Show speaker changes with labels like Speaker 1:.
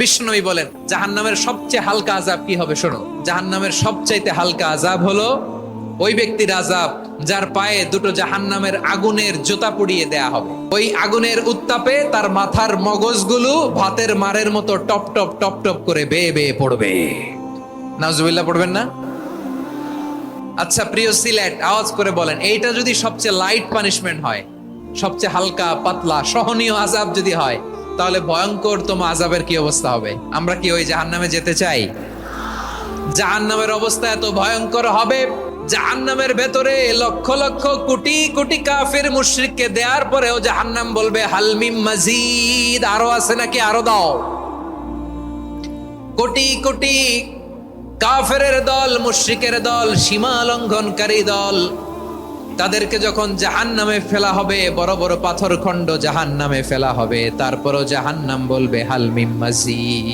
Speaker 1: বিষ্ণুই বলেন জাহান্নামের সবচেয়ে হালকা আযাব কি হবে শোনো। জাহান্নামের সবচাইতে হালকা আযাব হলো ওই ব্যক্তির আযাব যার পায়ে দুটো জাহান্নামের আগুনের জুতা পুড়িয়ে দেয়া হবে। ওই আগুনের উত্তাপে তার মাথার মগজগুলো ভাতের মারের মতো টপ টপ টপ টপ করে বেয়ে বেয়ে পড়বে। নাউজুবিল্লাহ পড়বেন না? আচ্ছা প্রিয় সিলেট, আওয়াজ করে বলেন, এইটা যদি সবচেয়ে লাইট পানিশমেন্ট হয়, সবচেয়ে হালকা পাতলা সহনীয় আযাব যদি হয়, তাহলে ভয়ঙ্কর তোমার আযাবের কি অবস্থা হবে? আমরা কি ওই জাহান্নামে যেতে চাই? জাহান্নামের অবস্থা এত ভয়ঙ্কর হবে, জাহান্নামের ভেতরে লক্ষ লক্ষ কোটি কোটি কাফির মুশরিককে দেওয়ার পরেও জাহান্নাম বলবে হালমিম মাজিদ, আরো আছে নাকি, আরো দাও। কোটি কোটি কাফেরের দল, মুশরিকের দল, সীমা লঙ্ঘনকারী দল, তাদেরকে যখন জাহান্নামে ফেলা হবে, বড় বড় পাথর খণ্ড জাহান্নামে ফেলা হবে, তারপরও জাহান্নাম বলবে হাল মিন মাজিদ।